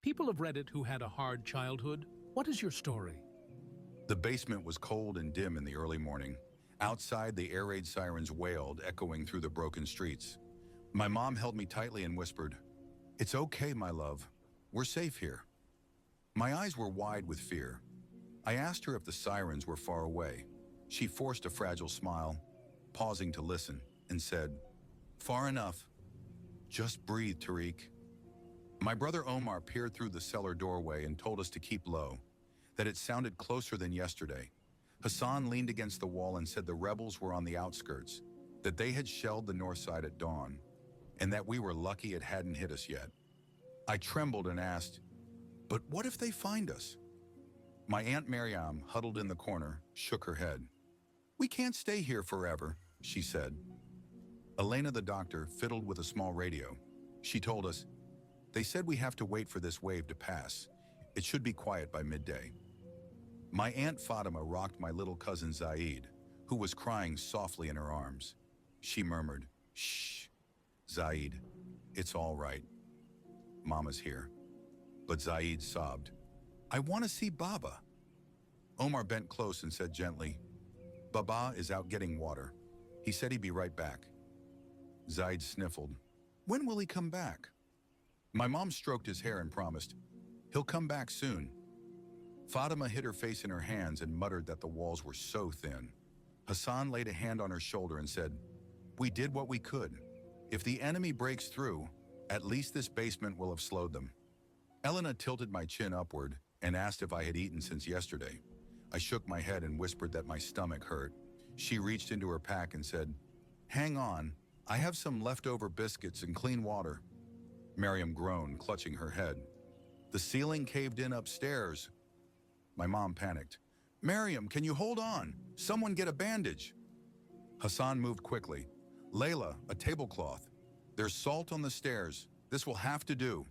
People of Reddit who had a hard childhood, what is your story? The basement was cold and dim in the early morning. Outside, the air raid sirens wailed, echoing through the broken streets. My mom held me tightly and whispered, "It's okay, my love. We're safe here." My eyes were wide with fear. I asked her if the sirens were far away. She forced a fragile smile, pausing to listen, and said, "Far enough. Just breathe, Tariq." My brother Omar peered through the cellar doorway and told us to keep low, that it sounded closer than yesterday. Hassan leaned against the wall and said the rebels were on the outskirts, that they had shelled the north side at dawn, and that we were lucky it hadn't hit us yet. I trembled and asked, "But what if they find us?" My Aunt Miriam, huddled in the corner, shook her head. "We can't stay here forever," she said. Elena, the doctor, fiddled with a small radio. She told us, "They said we have to wait for this wave to pass. It should be quiet by midday." My Aunt Fatima rocked my little cousin Zaid, who was crying softly in her arms. She murmured, "Shh, Zaid, it's all right. Mama's here." But Zaid sobbed, "I want to see Baba." Omar bent close and said gently, "Baba is out getting water. He said he'd be right back." Zaid sniffled. "When will he come back?" My mom stroked his hair and promised, "He'll come back soon." Fatima hid her face in her hands and muttered that the walls were so thin. Hassan laid a hand on her shoulder and said, "We did what we could. If the enemy breaks through, at least this basement will have slowed them." Elena tilted my chin upward and asked if I had eaten since yesterday. I shook my head and whispered that my stomach hurt. She reached into her pack and said, "Hang on, I have some leftover biscuits and clean water." Miriam groaned, clutching her head. "The ceiling caved in upstairs." My mom panicked. "Miriam, can you hold on? Someone get a bandage." Hassan moved quickly. "Layla, a tablecloth. There's salt on the stairs. This will have to do."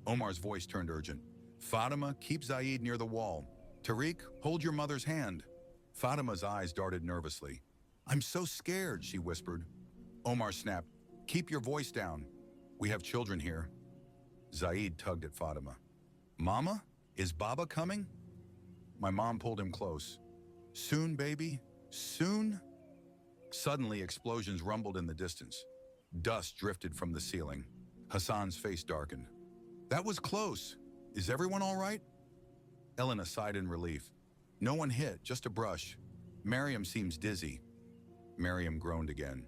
Omar's voice turned urgent. "Fatima, keep Zaid near the wall. Tariq, hold your mother's hand." Fatima's eyes darted nervously. "I'm so scared," she whispered. Omar snapped, "Keep your voice down. We have children here." Zaid tugged at Fatima. "Mama, is Baba coming?" My mom pulled him close. "Soon, baby, soon?" Suddenly, explosions rumbled in the distance. Dust drifted from the ceiling. Hassan's face darkened. "That was close. Is everyone all right?" Elena sighed in relief. "No one hit, just a brush. Miriam seems dizzy." Miriam groaned again.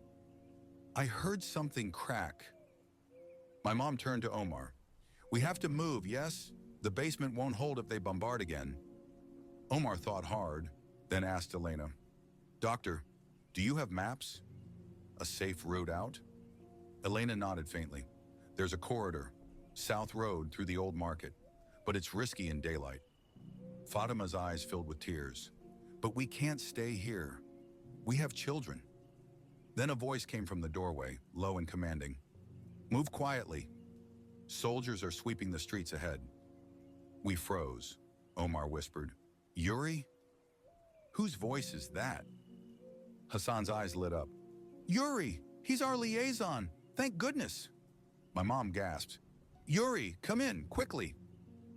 "I heard something crack." My mom turned to Omar. "We have to move, yes? The basement won't hold if they bombard again." Omar thought hard, then asked Elena, "Doctor, do you have maps? A safe route out?" Elena nodded faintly. "There's a corridor, South Road through the old market, but it's risky in daylight." Fatima's eyes filled with tears. "But we can't stay here. We have children." Then a voice came from the doorway, low and commanding. "Move quietly. Soldiers are sweeping the streets ahead." We froze. Omar whispered, "Yuri? Whose voice is that?" Hassan's eyes lit up. "Yuri! He's our liaison! Thank goodness!" My mom gasped. "Yuri, come in, quickly!"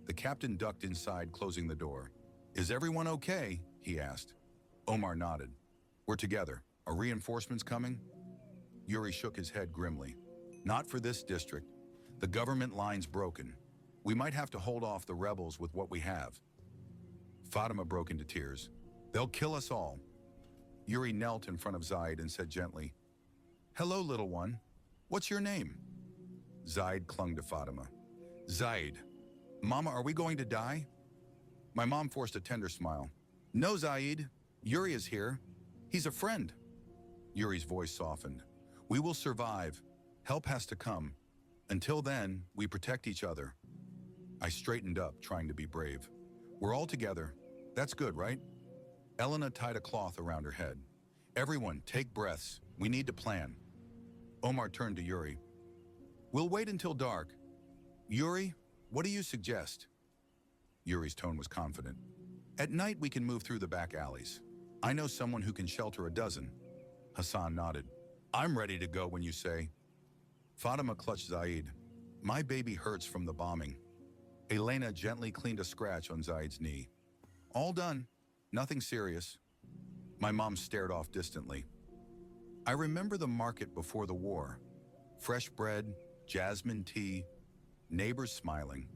The captain ducked inside, closing the door. "Is everyone okay?" he asked. Omar nodded. "We're together. Are reinforcements coming?" Yuri shook his head grimly. "Not for this district. The government line's broken. We might have to hold off the rebels with what we have." Fatima broke into tears. "They'll kill us all." Yuri knelt in front of Zaid and said gently, "Hello, little one. What's your name?" Zaid clung to Fatima. "Zaid. Mama, are we going to die?" My mom forced a tender smile. "No, Zaid. Yuri is here. He's a friend." Yuri's voice softened. "We will survive. Help has to come. Until then, we protect each other." I straightened up, trying to be brave. "We're all together. That's good, right?" Elena tied a cloth around her head. "Everyone, take breaths. We need to plan." Omar turned to Yuri. "We'll wait until dark. Yuri, what do you suggest?" Yuri's tone was confident. "At night, we can move through the back alleys. I know someone who can shelter a dozen." Hassan nodded. "I'm ready to go when you say." Fatima clutched Zaid. "My baby hurts from the bombing." Elena gently cleaned a scratch on Zaid's knee. All done. Nothing serious. My mom stared off distantly. I remember the market before the war. Fresh bread, jasmine tea, neighbors smiling.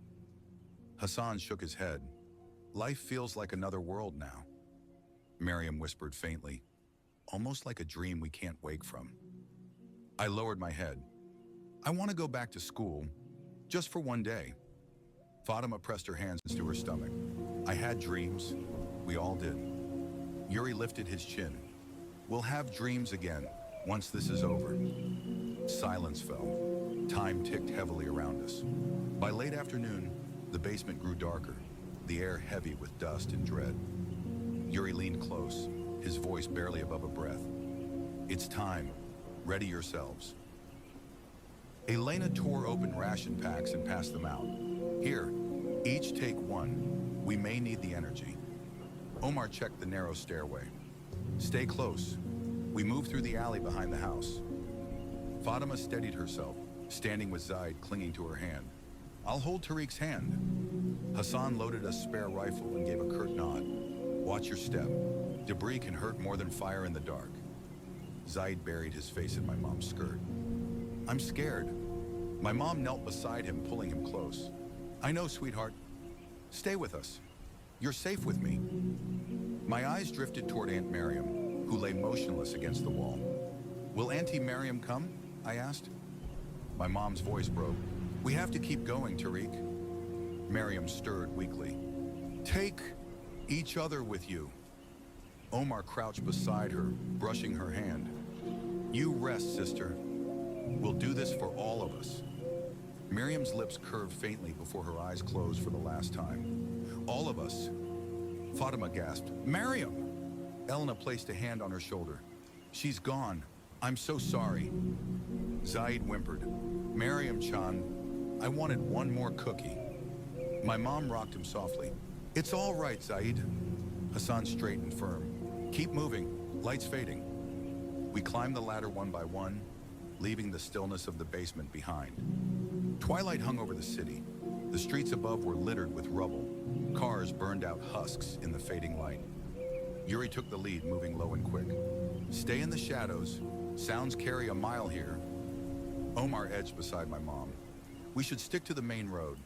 Hassan shook his head. Life feels like another world now. Miriam whispered faintly, almost like a dream we can't wake from. I lowered my head. I want to go back to school, just for one day. Fatima pressed her hands to her stomach. I had dreams. We all did. Yuri lifted his chin. We'll have dreams again, once this is over. Silence fell. Time ticked heavily around us. By late afternoon, the basement grew darker, the air heavy with dust and dread. Yuri leaned close, his voice barely above a breath. It's time. Ready yourselves. Elena tore open ration packs and passed them out. Here, each take one. We may need the energy. Omar checked the narrow stairway. Stay close. We moved through the alley behind the house. Fatima steadied herself, standing with Zaid clinging to her hand. I'll hold Tariq's hand. Hassan loaded a spare rifle and gave a curt nod. Watch your step. Debris can hurt more than fire in the dark. Zaid buried his face in my mom's skirt. I'm scared. My mom knelt beside him, pulling him close. I know, sweetheart. Stay with us. You're safe with me. My eyes drifted toward Aunt Miriam, who lay motionless against the wall. Will Auntie Miriam come? I asked. My mom's voice broke. We have to keep going, Tariq. Miriam stirred weakly. Take each other with you. Omar crouched beside her, brushing her hand. You rest, sister. We'll do this for all of us. Miriam's lips curved faintly before her eyes closed for the last time. All of us. Fatima gasped. Miriam! Elena placed a hand on her shoulder. She's gone. I'm so sorry. Zaid whimpered. Miriam-chan, I wanted one more cookie. My mom rocked him softly. It's all right, Zaid. Hassan straightened firm. Keep moving. Light's fading. We climbed the ladder one by one, leaving the stillness of the basement behind. Twilight hung over the city. The streets above were littered with rubble. Cars burned out husks in the fading light. Yuri took the lead, moving low and quick. Stay in the shadows. Sounds carry a mile here. Omar edged beside my mom. We should stick to the main road.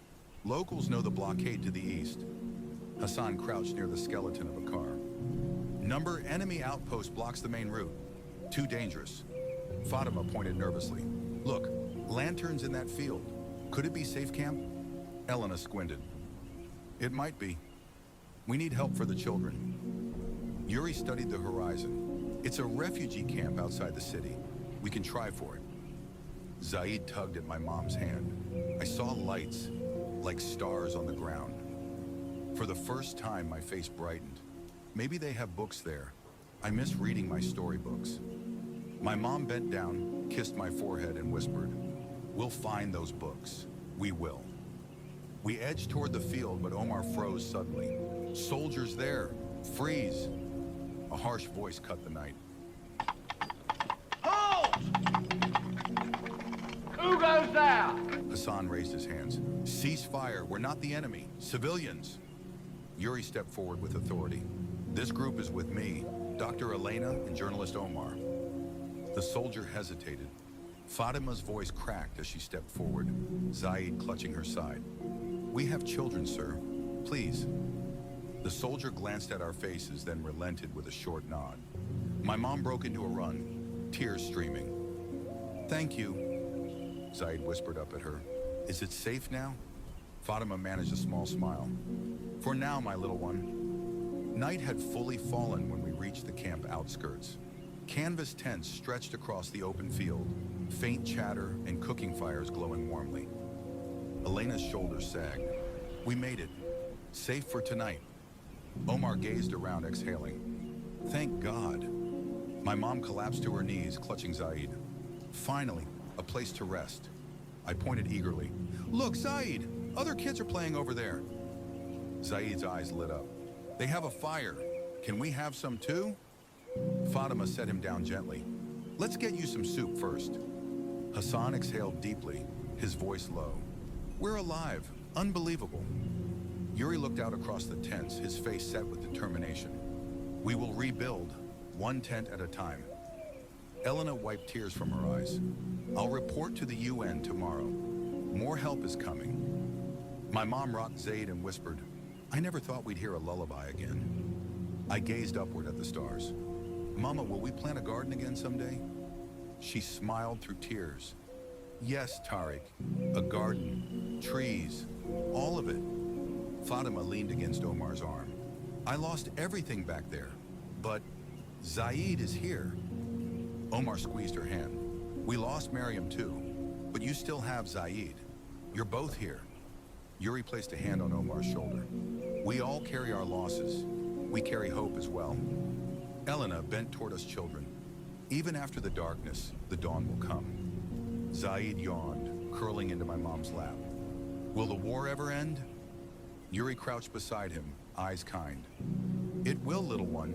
Locals know the blockade to the east. Hassan crouched near the skeleton of a car. Number enemy outpost blocks the main route. Too dangerous. Fatima pointed nervously. Look, lanterns in that field. Could it be safe camp? Elena squinted. It might be. We need help for the children. Yuri studied the horizon. It's a refugee camp outside the city. We can try for it. Zaid tugged at my mom's hand. I saw lights, like stars on the ground. For the first time, my face brightened. Maybe they have books there. I miss reading my storybooks. My mom bent down, kissed my forehead, and whispered, We'll find those books. We will. We edged toward the field, but Omar froze suddenly. Soldiers there. Freeze. A harsh voice cut the night. Halt! Who goes there? Hassan raised his hands. Cease fire. We're not the enemy. Civilians. Yuri stepped forward with authority. This group is with me, Dr. Elena, and journalist Omar. The soldier hesitated. Fatima's voice cracked as she stepped forward, Zaid clutching her side. We have children, sir. Please. The soldier glanced at our faces, then relented with a short nod. My mom broke into a run, tears streaming. Thank you, Zaid whispered up at her. Is it safe now? Fatima managed a small smile. For now, my little one. Night had fully fallen when we reached the camp outskirts. Canvas tents stretched across the open field, faint chatter and cooking fires glowing warmly. Elena's shoulders sagged. We made it. Safe for tonight. Omar gazed around, exhaling. Thank God. My mom collapsed to her knees, clutching Zaid. Finally, a place to rest. I pointed eagerly. Look, Zaid! Other kids are playing over there. Zaid's eyes lit up. They have a fire. Can we have some too? Fatima set him down gently. Let's get you some soup first. Hassan exhaled deeply, his voice low. We're alive. Unbelievable. Yuri looked out across the tents, his face set with determination. We will rebuild, one tent at a time. Elena wiped tears from her eyes. I'll report to the UN tomorrow. More help is coming. My mom rocked Zaid and whispered, I never thought we'd hear a lullaby again. I gazed upward at the stars. Mama, will we plant a garden again someday? She smiled through tears. Yes, Tariq. A garden, trees, all of it. Fatima leaned against Omar's arm. I lost everything back there, but Zaid is here. Omar squeezed her hand. We lost Mariam too, but you still have Zaid. You're both here. Yuri placed a hand on Omar's shoulder. We all carry our losses. We carry hope as well. Elena bent toward us children. Even after the darkness, the dawn will come. Zaid yawned, curling into my mom's lap. Will the war ever end? Yuri crouched beside him, eyes kind. It will, little one.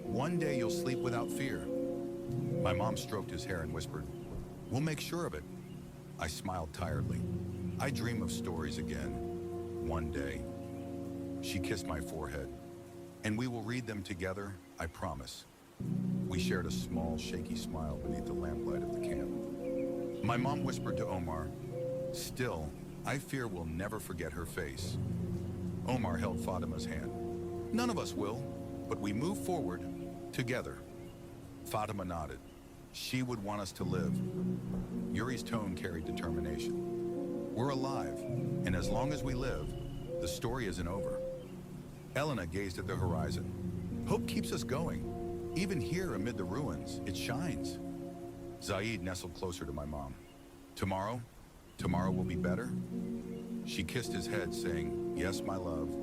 One day you'll sleep without fear. My mom stroked his hair and whispered, we'll make sure of it. I smiled tiredly. I dream of stories again, one day. She kissed my forehead. And we will read them together, I promise. We shared a small, shaky smile beneath the lamplight of the camp. My mom whispered to Omar, still, I fear we'll never forget her face. Omar held Fatima's hand. None of us will, but we move forward together. Fatima nodded. She would want us to live. Yuri's tone carried determination. We're alive, and as long as we live, the story isn't over. Elena gazed at the horizon. Hope keeps us going. Even here amid the ruins, it shines. Zaid nestled closer to my mom. Tomorrow will be better? She kissed his head, saying, yes, my love.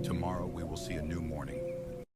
Tomorrow we will see a new morning.